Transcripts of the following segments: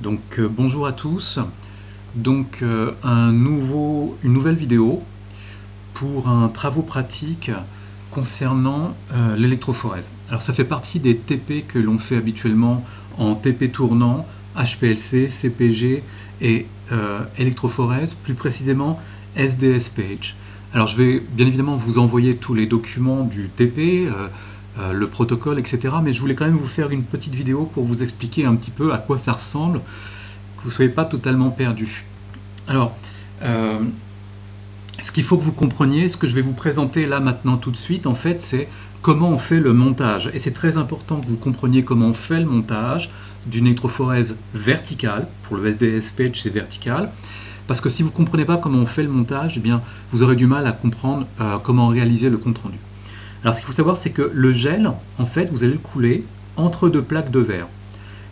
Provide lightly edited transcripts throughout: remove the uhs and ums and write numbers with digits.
Bonjour à tous. Une nouvelle vidéo pour un travaux pratique concernant l'électrophorèse. Alors ça fait partie des TP que l'on fait habituellement en TP tournant, HPLC, CPG et électrophorèse, plus précisément SDS Page. Alors je vais bien évidemment vous envoyer tous les documents du TP, le protocole, etc. Mais je voulais quand même vous faire une petite vidéo pour vous expliquer un petit peu à quoi ça ressemble, que vous ne soyez pas totalement perdu. Alors, ce qu'il faut que vous compreniez, ce que je vais vous présenter là maintenant tout de suite, en fait, c'est comment on fait le montage. Et c'est très important que vous compreniez comment on fait le montage d'une électrophorèse verticale. Pour le SDS Page, c'est vertical. Parce que si vous ne comprenez pas comment on fait le montage, eh bien, vous aurez du mal à comprendre comment réaliser le compte-rendu. Alors, ce qu'il faut savoir, c'est que le gel, en fait, vous allez le couler entre deux plaques de verre.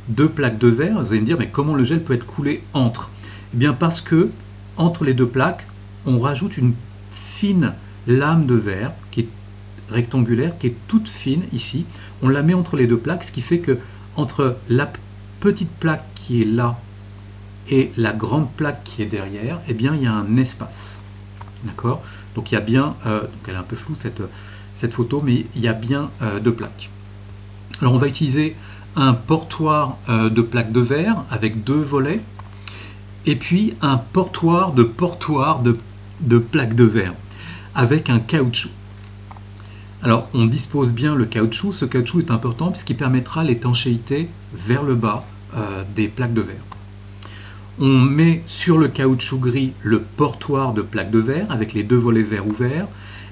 Deux plaques de verre, vous allez me dire, mais comment le gel peut être coulé entre? Eh bien, parce que entre les deux plaques, on rajoute une fine lame de verre qui est rectangulaire, qui est toute fine ici. On la met entre les deux plaques, ce qui fait que entre la petite plaque qui est là et la grande plaque qui est derrière, eh bien, il y a un espace. D'accord? Donc, il y a bien, donc elle est un peu floue cette photo, mais il y a bien deux plaques. Alors, on va utiliser un portoir de plaques de verre avec deux volets, et puis un portoir de plaques de verre avec un caoutchouc. Alors, on dispose bien le caoutchouc. Ce caoutchouc est important puisqu'il permettra l'étanchéité vers le bas des plaques de verre. On met sur le caoutchouc gris le portoir de plaques de verre avec les deux volets verre ouverts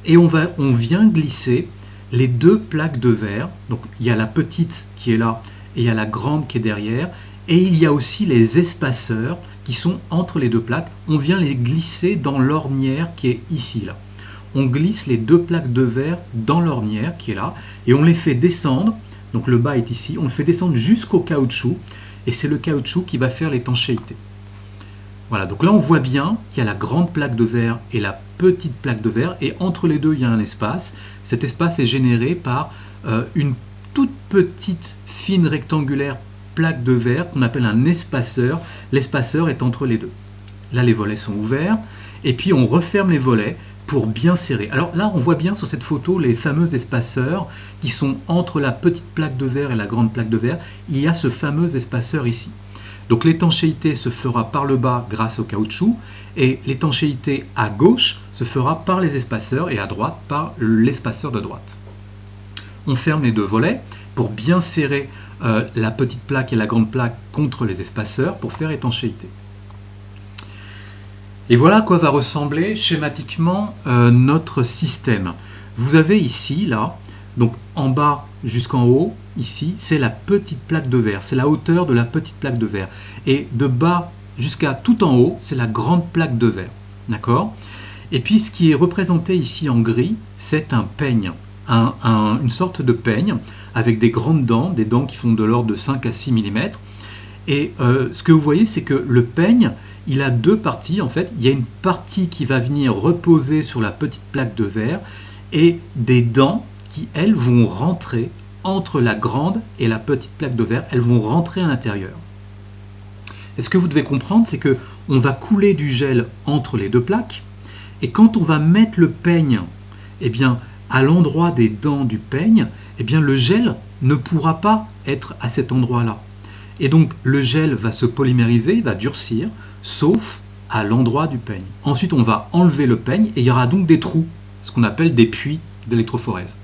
et on vient glisser les deux plaques de verre. Donc, il y a la petite qui est là et il y a la grande qui est derrière. Et il y a aussi les espaceurs qui sont entre les deux plaques. On vient les glisser dans l'ornière qui est ici, là. On glisse les deux plaques de verre dans l'ornière qui est là et on les fait descendre. Donc le bas est ici. On le fait descendre jusqu'au caoutchouc et c'est le caoutchouc qui va faire l'étanchéité. Voilà, donc là on voit bien qu'il y a la grande plaque de verre et la petite plaque de verre et entre les deux il y a un espace. Cet espace est généré par une toute petite fine rectangulaire plaque de verre qu'on appelle un espaceur. L'espaceur est entre les deux. Là les volets sont ouverts et puis on referme les volets pour bien serrer. Alors là on voit bien sur cette photo les fameux espaceurs qui sont entre la petite plaque de verre et la grande plaque de verre. Il y a ce fameux espaceur ici. Donc l'étanchéité se fera par le bas grâce au caoutchouc et l'étanchéité à gauche se fera par les espaceurs et à droite par l'espaceur de droite. On ferme les deux volets pour bien serrer la petite plaque et la grande plaque contre les espaceurs pour faire étanchéité. Et voilà à quoi va ressembler schématiquement notre système. Vous avez ici, là, donc en bas jusqu'en haut, ici, c'est la petite plaque de verre, c'est la hauteur de la petite plaque de verre. Et de bas jusqu'à tout en haut, c'est la grande plaque de verre. D'accord? Et puis ce qui est représenté ici en gris, c'est un peigne, une sorte de peigne avec des grandes dents, des dents qui font de l'ordre de 5 à 6 mm. Et ce que vous voyez, c'est que le peigne, il a deux parties en fait. Il y a une partie qui va venir reposer sur la petite plaque de verre et des dents qui, elles, vont rentrer entre la grande et la petite plaque de verre. Elles vont rentrer à l'intérieur. Et ce que vous devez comprendre, c'est qu'on va couler du gel entre les deux plaques. Et quand on va mettre le peigne, eh bien, à l'endroit des dents du peigne, eh bien, le gel ne pourra pas être à cet endroit-là. Et donc, le gel va se polymériser, il va durcir, sauf à l'endroit du peigne. Ensuite, on va enlever le peigne et il y aura donc des trous, ce qu'on appelle des puits d'électrophorèse.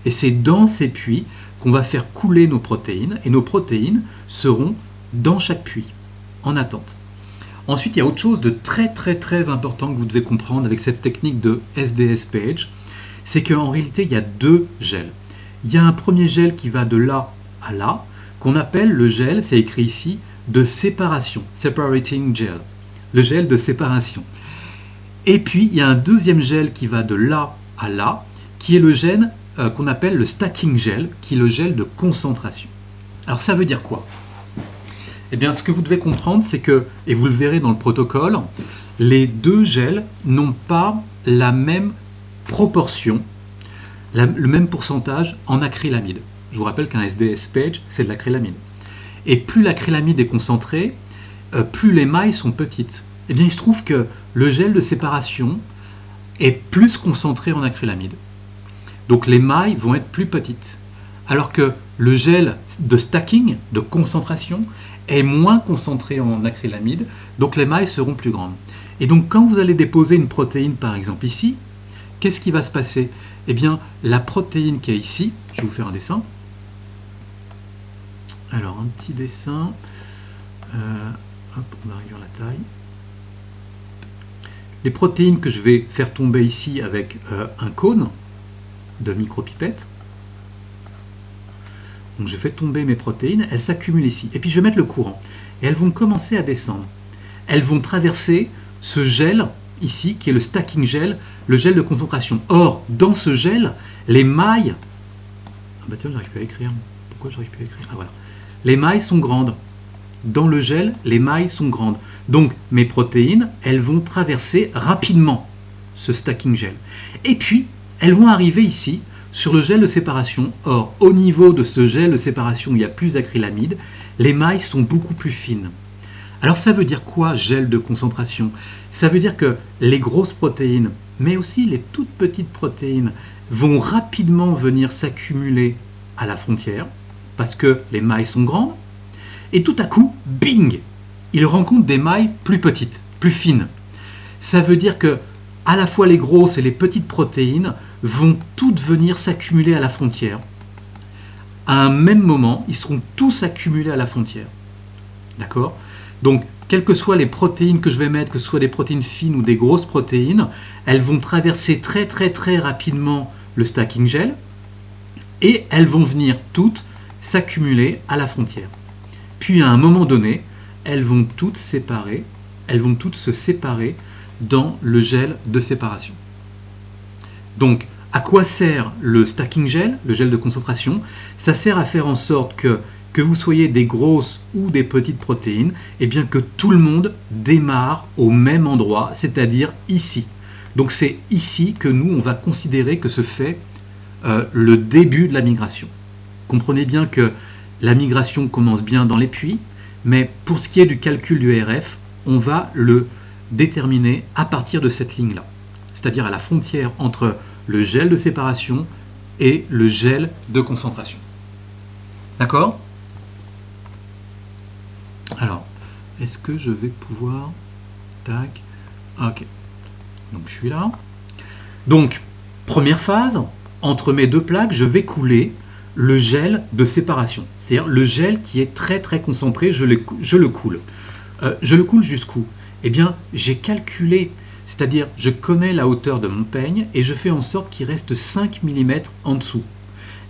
Et c'est dans ces puits qu'on va faire couler nos protéines, et nos protéines seront dans chaque puits, en attente. Ensuite, il y a autre chose de très important que vous devez comprendre avec cette technique de SDS Page, c'est qu'en réalité, il y a deux gels. Il y a un premier gel qui va de là à là, qu'on appelle le gel, c'est écrit ici, de séparation, separating gel, le gel de séparation. Et puis, il y a un deuxième gel qui va de là à là, qui est le gel qu'on appelle le stacking gel, qui est le gel de concentration. Alors, ça veut dire quoi? Eh bien, ce que vous devez comprendre, c'est que, et vous le verrez dans le protocole, les deux gels n'ont pas la même proportion, le même pourcentage en acrylamide. Je vous rappelle qu'un SDS Page, c'est de l'acrylamide. Et plus l'acrylamide est concentré, plus les mailles sont petites. Eh bien, il se trouve que le gel de séparation est plus concentré en acrylamide. Donc les mailles vont être plus petites. Alors que le gel de stacking, de concentration, est moins concentré en acrylamide, donc les mailles seront plus grandes. Et donc quand vous allez déposer une protéine, par exemple ici, qu'est-ce qui va se passer? Eh bien, la protéine qui est ici, je vais vous faire un dessin. Alors, un petit dessin. Hop, on va réduire la taille. Les protéines que je vais faire tomber ici avec un cône de micropipette. Donc je fais tomber mes protéines, elles s'accumulent ici. Et puis je vais mettre le courant. Et elles vont commencer à descendre. Elles vont traverser ce gel ici, qui est le stacking gel, le gel de concentration. Or, dans ce gel, les mailles... Ah bah tiens, j'arrive plus à écrire. Pourquoi j'arrive plus à écrire? Ah voilà. Les mailles sont grandes. Dans le gel, les mailles sont grandes. Donc, mes protéines, elles vont traverser rapidement ce stacking gel. Et puis, elles vont arriver ici, sur le gel de séparation. Or, au niveau de ce gel de séparation où il y a plus d'acrylamide, les mailles sont beaucoup plus fines. Alors, ça veut dire quoi, gel de concentration? Ça veut dire que les grosses protéines, mais aussi les toutes petites protéines, vont rapidement venir s'accumuler à la frontière, parce que les mailles sont grandes. Et tout à coup, bing, il rencontre des mailles plus petites, plus fines. Ça veut dire que à la fois les grosses et les petites protéines vont toutes venir s'accumuler à la frontière. À un même moment, ils seront tous accumulés à la frontière. D'accord? Donc, quelles que soient les protéines que je vais mettre, que ce soit des protéines fines ou des grosses protéines, elles vont traverser très rapidement le stacking gel et elles vont venir toutes s'accumuler à la frontière. Puis à un moment donné, elles vont toutes se séparer dans le gel de séparation. Donc, à quoi sert le stacking gel, le gel de concentration? Ça sert à faire en sorte que vous soyez des grosses ou des petites protéines, et bien que tout le monde démarre au même endroit, c'est-à-dire ici. Donc c'est ici que nous, on va considérer que se fait le début de la migration. Comprenez bien que la migration commence bien dans les puits, mais pour ce qui est du calcul du RF, on va le déterminer à partir de cette ligne-là, c'est-à-dire à la frontière entre le gel de séparation et le gel de concentration. D'accord? Alors, est-ce que je vais pouvoir... Tac. Ok. Donc je suis là. Donc, première phase, entre mes deux plaques, je vais couler le gel de séparation. C'est-à-dire le gel qui est très concentré, je le coule. Je le coule jusqu'où? Eh bien, j'ai calculé, c'est-à-dire je connais la hauteur de mon peigne et je fais en sorte qu'il reste 5 mm en dessous.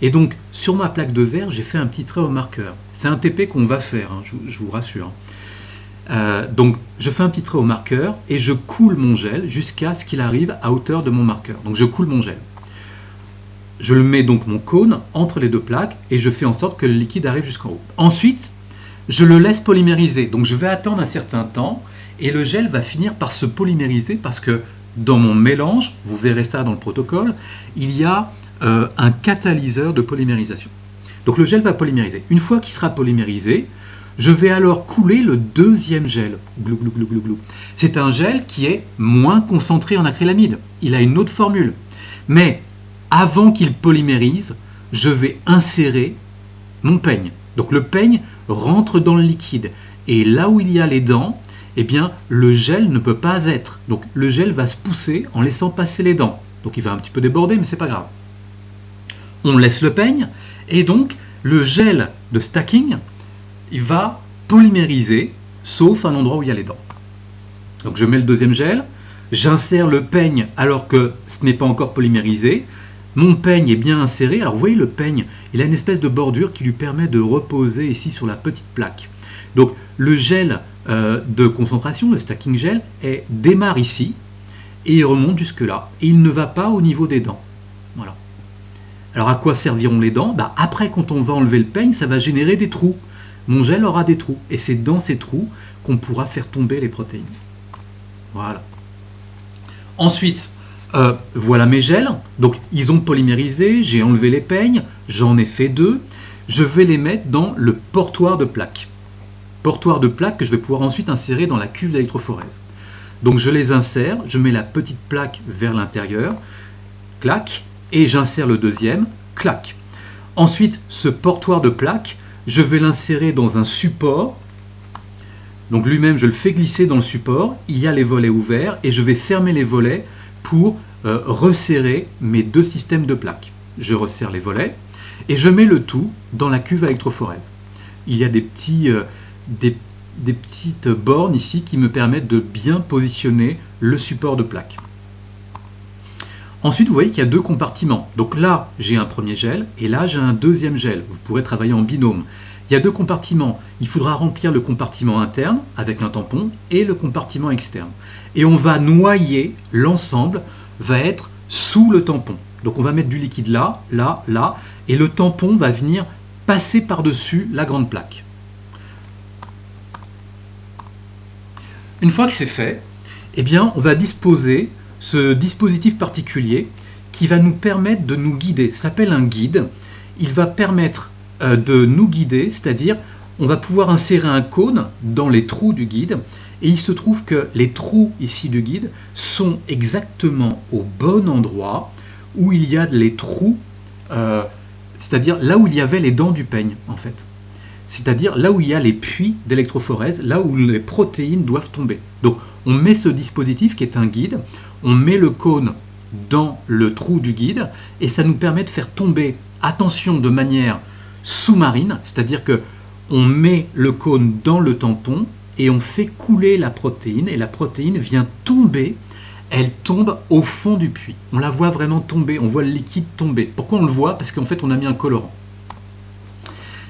Et donc, sur ma plaque de verre, j'ai fait un petit trait au marqueur. C'est un TP qu'on va faire, hein, je vous rassure. Donc, je fais un petit trait au marqueur et je coule mon gel jusqu'à ce qu'il arrive à hauteur de mon marqueur. Donc, je coule mon gel. Je le mets donc mon cône entre les deux plaques et je fais en sorte que le liquide arrive jusqu'en haut. Ensuite, je le laisse polymériser. Donc, je vais attendre un certain temps et le gel va finir par se polymériser parce que dans mon mélange, vous verrez ça dans le protocole, il y a un catalyseur de polymérisation. Donc le gel va polymériser. Une fois qu'il sera polymérisé, je vais alors couler le deuxième gel. Glou, glou, glou, glou, glou. C'est un gel qui est moins concentré en acrylamide. Il a une autre formule. Mais avant qu'il polymérise, je vais insérer mon peigne. Donc le peigne rentre dans le liquide. Et là où il y a les dents, eh bien, le gel ne peut pas être. Donc le gel va se pousser en laissant passer les dents. Donc il va un petit peu déborder, mais c'est pas grave. On laisse le peigne, et donc le gel de stacking, il va polymériser, sauf à l'endroit où il y a les dents. Donc je mets le deuxième gel, j'insère le peigne alors que ce n'est pas encore polymérisé. Mon peigne est bien inséré. Alors vous voyez le peigne, il a une espèce de bordure qui lui permet de reposer ici sur la petite plaque. Donc le gel de concentration, le stacking gel, démarre ici et il remonte jusque là. Et il ne va pas au niveau des dents. Voilà. Alors à quoi serviront les dents? Après, quand on va enlever le peigne, ça va générer des trous. Mon gel aura des trous. Et c'est dans ces trous qu'on pourra faire tomber les protéines. Voilà. Ensuite, voilà mes gels. Donc ils ont polymérisé, j'ai enlevé les peignes, j'en ai fait 2. Je vais les mettre dans le portoir de plaques. portoirs de plaques que je vais pouvoir ensuite insérer dans la cuve d'électrophorèse. Donc je les insère, je mets la petite plaque vers l'intérieur, clac, et j'insère le deuxième, clac. Ensuite, ce portoir de plaques, je vais l'insérer dans un support. Donc lui-même, je le fais glisser dans le support, il y a les volets ouverts, et je vais fermer les volets pour resserrer mes deux systèmes de plaques. Je resserre les volets, et je mets le tout dans la cuve à électrophorèse. Il y a des petites bornes ici qui me permettent de bien positionner le support de plaque. Ensuite, vous voyez qu'il y a deux compartiments. Donc là, j'ai un premier gel et là, j'ai un deuxième gel. Vous pourrez travailler en binôme. Il y a deux compartiments. Il faudra remplir le compartiment interne avec un tampon et le compartiment externe. Et on va noyer, l'ensemble va être sous le tampon. Donc on va mettre du liquide là, là, là, et le tampon va venir passer par-dessus la grande plaque. Une fois que c'est fait, eh bien, on va disposer ce dispositif particulier qui va nous permettre de nous guider. Ça s'appelle un guide. Il va permettre de nous guider, c'est-à-dire on va pouvoir insérer un cône dans les trous du guide et il se trouve que les trous ici du guide sont exactement au bon endroit où il y a les trous, c'est-à-dire là où il y avait les dents du peigne en fait. C'est-à-dire là où il y a les puits d'électrophorèse, là où les protéines doivent tomber. Donc on met ce dispositif qui est un guide, on met le cône dans le trou du guide et ça nous permet de faire tomber, attention, de manière sous-marine, c'est-à-dire que on met le cône dans le tampon et on fait couler la protéine et la protéine vient tomber, elle tombe au fond du puits. On la voit vraiment tomber, on voit le liquide tomber. Pourquoi on le voit? Parce qu'en fait on a mis un colorant.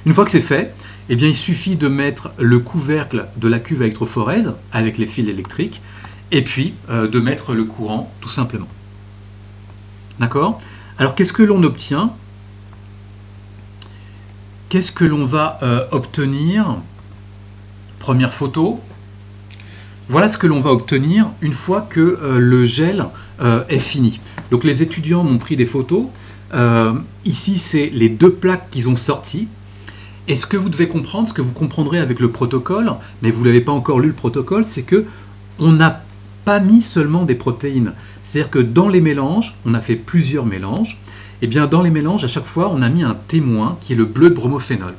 Une fois que c'est fait, eh bien, il suffit de mettre le couvercle de la cuve à électrophorèse avec les fils électriques et puis de mettre le courant tout simplement. D'accord? Alors qu'est-ce que l'on obtient? Qu'est-ce que l'on va obtenir? Première photo. Voilà ce que l'on va obtenir une fois que le gel est fini. Donc les étudiants m'ont pris des photos. Ici, c'est les deux plaques qu'ils ont sorties. Et ce que vous devez comprendre, ce que vous comprendrez avec le protocole, mais vous n'avez pas encore lu le protocole, c'est que on n'a pas mis seulement des protéines. C'est-à-dire que dans les mélanges, on a fait plusieurs mélanges, et bien dans les mélanges, à chaque fois, on a mis un témoin qui est le bleu de bromophénol.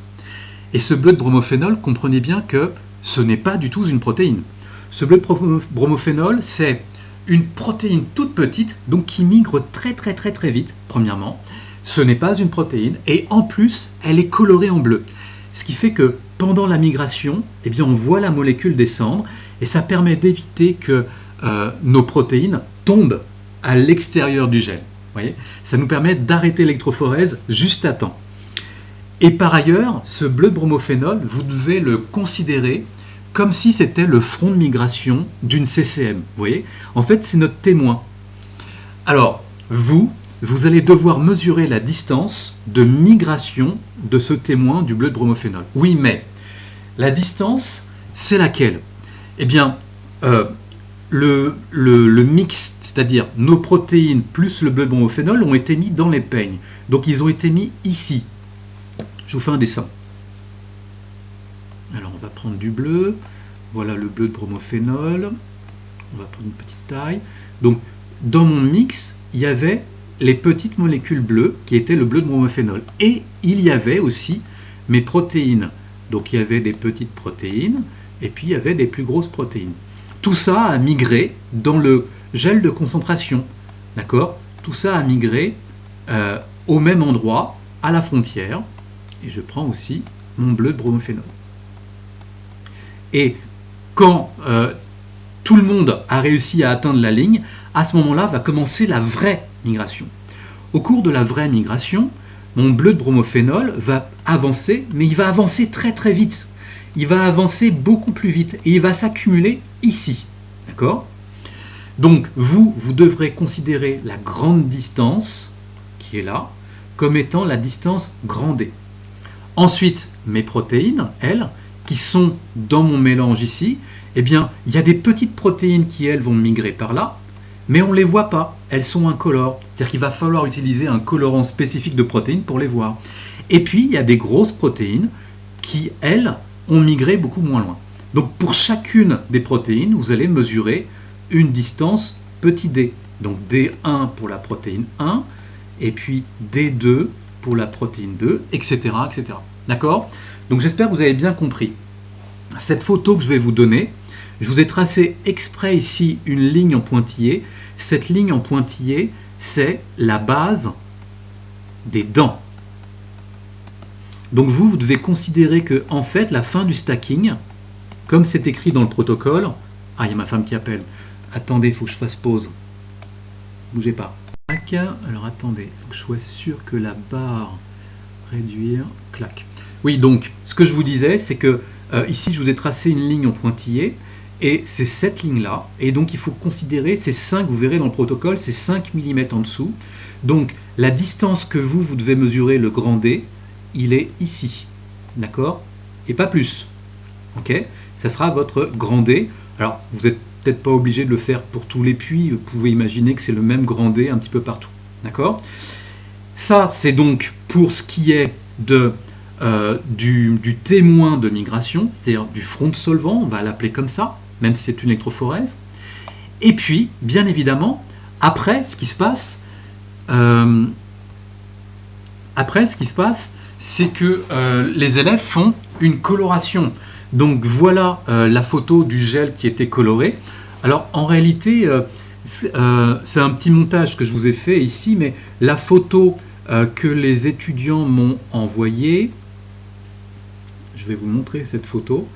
Et ce bleu de bromophénol, comprenez bien que ce n'est pas du tout une protéine. Ce bleu de bromophénol, c'est une protéine toute petite, donc qui migre très vite, premièrement. Ce n'est pas une protéine et en plus, elle est colorée en bleu. Ce qui fait que pendant la migration, eh bien, on voit la molécule descendre et ça permet d'éviter que nos protéines tombent à l'extérieur du gel. Vous voyez, ça nous permet d'arrêter l'électrophorèse juste à temps. Et par ailleurs, ce bleu de bromophénol, vous devez le considérer comme si c'était le front de migration d'une CCM. Vous voyez, en fait, c'est notre témoin. Alors, vous allez devoir mesurer la distance de migration de ce témoin du bleu de bromophénol. Oui, mais la distance, c'est laquelle? Eh bien, le mix, c'est-à-dire nos protéines plus le bleu de bromophénol, ont été mis dans les peignes. Donc, ils ont été mis ici. Je vous fais un dessin. Alors, on va prendre du bleu. Voilà le bleu de bromophénol. On va prendre une petite taille. Donc, dans mon mix, il y avait les petites molécules bleues qui étaient le bleu de bromophénol. Et il y avait aussi mes protéines. Donc il y avait des petites protéines et puis il y avait des plus grosses protéines. Tout ça a migré dans le gel de concentration. D'accord? Tout ça a migré au même endroit, à la frontière. Et je prends aussi mon bleu de bromophénol. Et quand tout le monde a réussi à atteindre la ligne, à ce moment-là va commencer la vraie migration. Au cours de la vraie migration, mon bleu de bromophénol va avancer, mais il va avancer très vite. Il va avancer beaucoup plus vite et il va s'accumuler ici. D'accord? Donc vous devrez considérer la grande distance, qui est là, comme étant la distance grand D. Ensuite, mes protéines, elles, qui sont dans mon mélange ici, eh bien, il y a des petites protéines qui, elles, vont migrer par là, mais on ne les voit pas, elles sont incolores. C'est-à-dire qu'il va falloir utiliser un colorant spécifique de protéines pour les voir. Et puis, il y a des grosses protéines qui, elles, ont migré beaucoup moins loin. Donc pour chacune des protéines, vous allez mesurer une distance petit d. Donc D1 pour la protéine 1, et puis D2 pour la protéine 2, etc. etc. D'accord? Donc j'espère que vous avez bien compris. Cette photo que je vais vous donner, je vous ai tracé exprès ici une ligne en pointillé. Cette ligne en pointillé, c'est la base des dents. Donc vous devez considérer que en fait, la fin du stacking, comme c'est écrit dans le protocole... Ah, il y a ma femme qui appelle. Attendez, il faut que je fasse pause. Bougez pas. Alors attendez, il faut que je sois sûr que la barre réduire, clac. Oui, donc ce que je vous disais, c'est que ici je vous ai tracé une ligne en pointillé et c'est cette ligne-là. Et donc il faut considérer ces 5, vous verrez dans le protocole, c'est 5 mm en dessous. Donc la distance que vous devez mesurer, le grand D, il est ici. D'accord? Et pas plus. Ok? Ça sera votre grand D. Alors vous n'êtes peut-être pas obligé de le faire pour tous les puits, vous pouvez imaginer que c'est le même grand D un petit peu partout. D'accord? Ça, c'est donc pour ce qui est de, du témoin de migration, c'est-à-dire du front de solvant, on va l'appeler comme ça, même si c'est une électrophorèse. Et puis, bien évidemment, après, ce qui se passe, c'est que les élèves font une coloration. Donc voilà la photo du gel qui était coloré. Alors en réalité, c'est un petit montage que je vous ai fait ici, mais la photo que les étudiants m'ont envoyée, je vais vous montrer cette photo.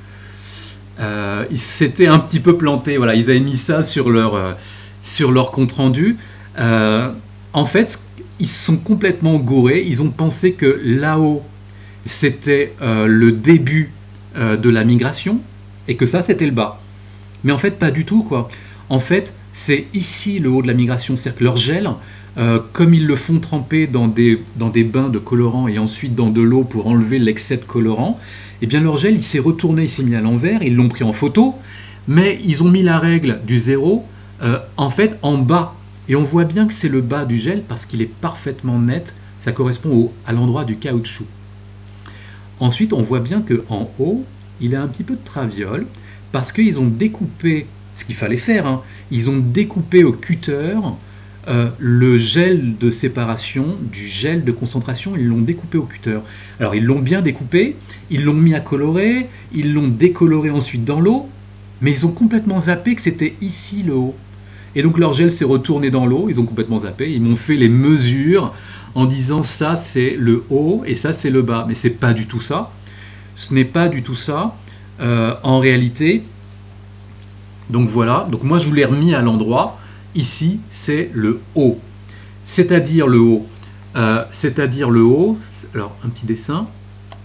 Ils s'étaient un petit peu plantés, voilà, ils avaient mis ça sur leur compte-rendu. En fait, ils se sont complètement gourés, ils ont pensé que là-haut, c'était le début de la migration, et que ça, c'était le bas. Mais en fait, pas du tout, quoi. En fait, c'est ici le haut de la migration, c'est-à-dire que leur gel, comme ils le font tremper dans des bains de colorant et ensuite dans de l'eau pour enlever l'excès de colorant, eh bien leur gel, il s'est retourné, il s'est mis à l'envers, ils l'ont pris en photo, mais ils ont mis la règle du 0, en fait, en bas. Et on voit bien que c'est le bas du gel parce qu'il est parfaitement net, ça correspond à l'endroit du caoutchouc. Ensuite, on voit bien qu'en haut, il a un petit peu de traviole, parce qu'ils ont découpé, ce qu'il fallait faire, hein, ils ont découpé au cutter le gel de séparation du gel de concentration, ils l'ont découpé au cutter. Alors ils l'ont bien découpé, ils l'ont mis à colorer, ils l'ont décoloré ensuite dans l'eau, mais ils ont complètement zappé que c'était ici le haut. Et donc leur gel s'est retourné dans l'eau, ils ont complètement zappé, ils m'ont fait les mesures en disant ça c'est le haut et ça c'est le bas. Mais c'est pas du tout ça, ce n'est pas du tout ça en réalité. Donc voilà, donc moi je vous l'ai remis à l'endroit, ici c'est le haut. C'est-à-dire le haut, alors un petit dessin,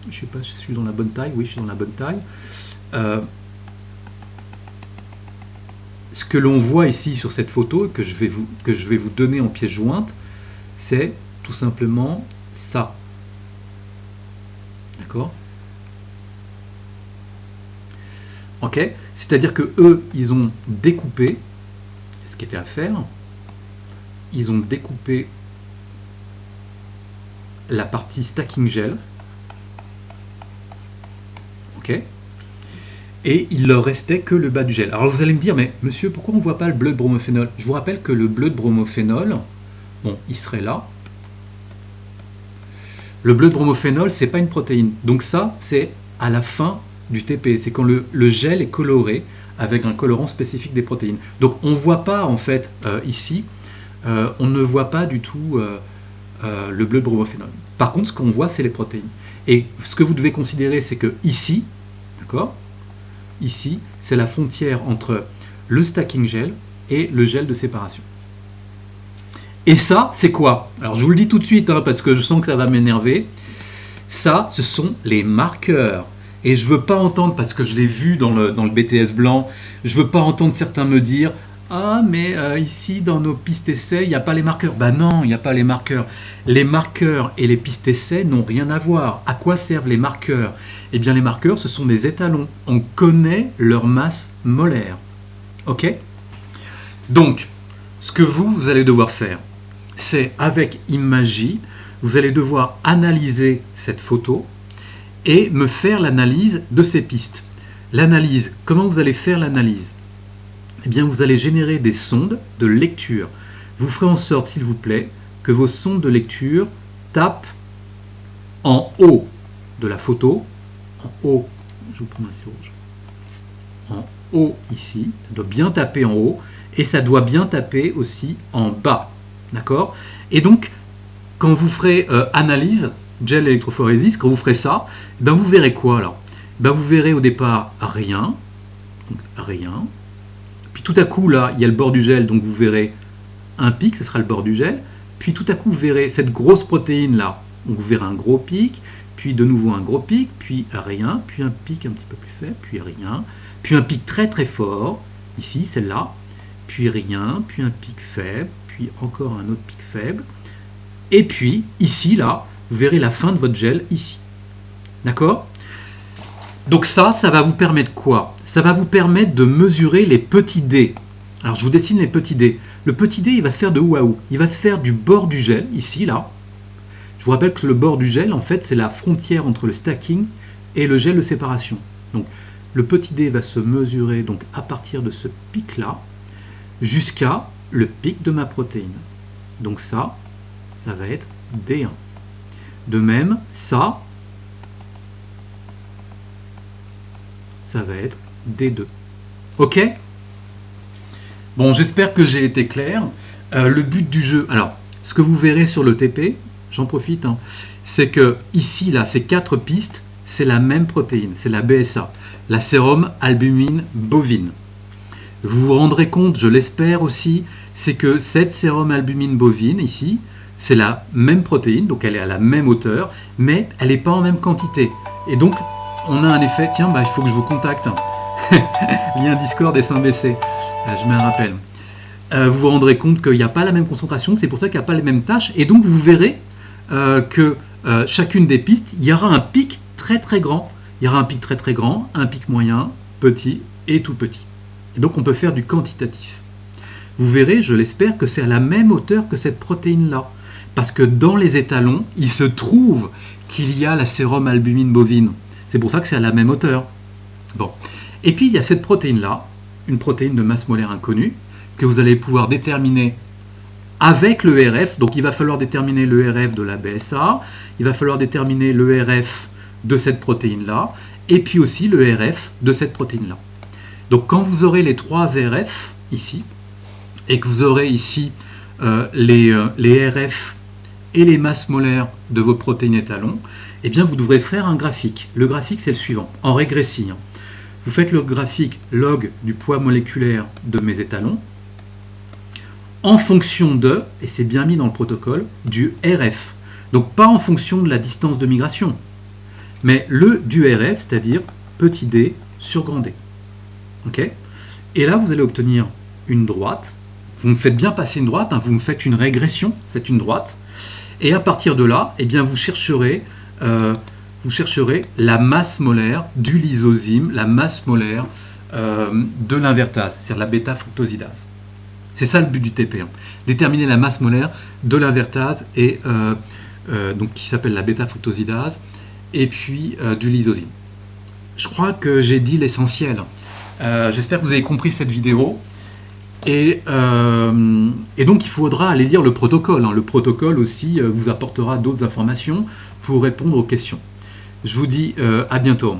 je sais pas si je suis dans la bonne taille, oui je suis dans la bonne taille. Ce que l'on voit ici sur cette photo, que je vais vous donner en pièce jointe, c'est tout simplement ça. D'accord? Ok? C'est-à-dire que eux, ils ont découpé ce qui était à faire. Ils ont découpé la partie stacking gel. Ok? Et il leur restait que le bas du gel. Alors vous allez me dire, mais monsieur, pourquoi on ne voit pas le bleu de bromophénol? Je vous rappelle que le bleu de bromophénol, bon, il serait là. Le bleu de bromophénol, c'est pas une protéine. Donc ça, c'est à la fin du TP. C'est quand le gel est coloré avec un colorant spécifique des protéines. Donc on ne voit pas, en fait, ici, on ne voit pas du tout le bleu de bromophénol. Par contre, ce qu'on voit, c'est les protéines. Et ce que vous devez considérer, c'est que ici, d'accord? Ici, c'est la frontière entre le stacking gel et le gel de séparation. Et ça, c'est quoi? Alors, je vous le dis tout de suite, hein, parce que je sens que ça va m'énerver. Ça, ce sont les marqueurs. Et je ne veux pas entendre, parce que je l'ai vu dans le BTS blanc, je ne veux pas entendre certains me dire « Ah, mais ici, dans nos pistes essais, il n'y a pas les marqueurs. » Ben non, il n'y a pas les marqueurs. Les marqueurs et les pistes essais n'ont rien à voir. À quoi servent les marqueurs? Eh bien, les marqueurs, ce sont des étalons. On connaît leur masse molaire. Ok? Donc, ce que vous allez devoir faire, c'est avec Imagy, vous allez devoir analyser cette photo et me faire l'analyse de ces pistes. L'analyse, comment vous allez faire l'analyse? Eh bien, vous allez générer des sondes de lecture. Vous ferez en sorte, s'il vous plaît, que vos sondes de lecture tapent en haut de la photo, en haut, je vous prends un stylo rouge, en haut ici, ça doit bien taper en haut, et ça doit bien taper aussi en bas, d'accord? Et donc, quand vous ferez analyse, gel électrophorésis, quand vous ferez ça, ben vous verrez quoi là? Ben vous verrez au départ rien, donc rien, puis tout à coup là, il y a le bord du gel, donc vous verrez un pic, ce sera le bord du gel, puis tout à coup vous verrez cette grosse protéine là, donc vous verrez un gros pic, puis de nouveau un gros pic, puis rien, puis un pic un petit peu plus faible, puis rien, puis un pic très très fort, ici, celle-là, puis rien, puis un pic faible, puis encore un autre pic faible, et puis ici, là, vous verrez la fin de votre gel ici. D'accord? Donc ça va vous permettre quoi? Ça va vous permettre de mesurer les petits dés. Alors je vous dessine les petits dés. Le petit dé, il va se faire de où à où? Il va se faire du bord du gel, ici, là. Je vous rappelle que le bord du gel, en fait, c'est la frontière entre le stacking et le gel de séparation. Donc, le petit dé va se mesurer donc, à partir de ce pic-là jusqu'à le pic de ma protéine. Donc ça va être D1. De même, ça va être D2. OK? Bon, j'espère que j'ai été clair. Le but du jeu, alors, ce que vous verrez sur le TP, j'en profite, hein, c'est que ici, là, ces 4 pistes, c'est la même protéine, c'est la BSA, la sérum albumine bovine. Vous vous rendrez compte, je l'espère aussi, c'est que cette sérum albumine bovine, ici, c'est la même protéine, donc elle est à la même hauteur, mais elle n'est pas en même quantité. Et donc, on a un effet, tiens, bah, il faut que je vous contacte. Lien Discord SMBC, je mets un rappel. Vous vous rendrez compte qu'il n'y a pas la même concentration, c'est pour ça qu'il n'y a pas les mêmes tâches, et donc vous verrez que chacune des pistes, il y aura un pic très très grand, il y aura un pic très très grand, un pic moyen, petit et tout petit. Et donc on peut faire du quantitatif. Vous verrez, je l'espère, que c'est à la même hauteur que cette protéine-là, parce que dans les étalons, il se trouve qu'il y a la sérum albumine bovine. C'est pour ça que c'est à la même hauteur. Bon. Et puis il y a cette protéine-là, une protéine de masse molaire inconnue, que vous allez pouvoir déterminer avec le RF. Donc il va falloir déterminer le RF de la BSA, il va falloir déterminer le RF de cette protéine-là, et puis aussi le RF de cette protéine-là. Donc quand vous aurez les 3 RF ici, et que vous aurez ici les RF et les masses molaires de vos protéines étalons, eh bien vous devrez faire un graphique. Le graphique, c'est le suivant, en régressi. Vous faites le graphique log du poids moléculaire de mes étalons, en fonction de, et c'est bien mis dans le protocole, du RF. Donc pas en fonction de la distance de migration, mais du RF, c'est-à-dire petit d sur grand D. Okay? Et là, vous allez obtenir une droite. Vous me faites bien passer une droite, hein, vous me faites une régression, faites une droite. Et à partir de là, eh bien, vous chercherez la masse molaire du lysozyme, la masse molaire de l'invertase, c'est-à-dire la bêta-fructosidase. C'est ça le but du TP, hein. Déterminer la masse molaire de l'invertase et donc qui s'appelle la bêta-fructosidase et puis du lysozyme. Je crois que j'ai dit l'essentiel. J'espère que vous avez compris cette vidéo. Et donc il faudra aller lire le protocole. Le protocole aussi vous apportera d'autres informations pour répondre aux questions. Je vous dis à bientôt.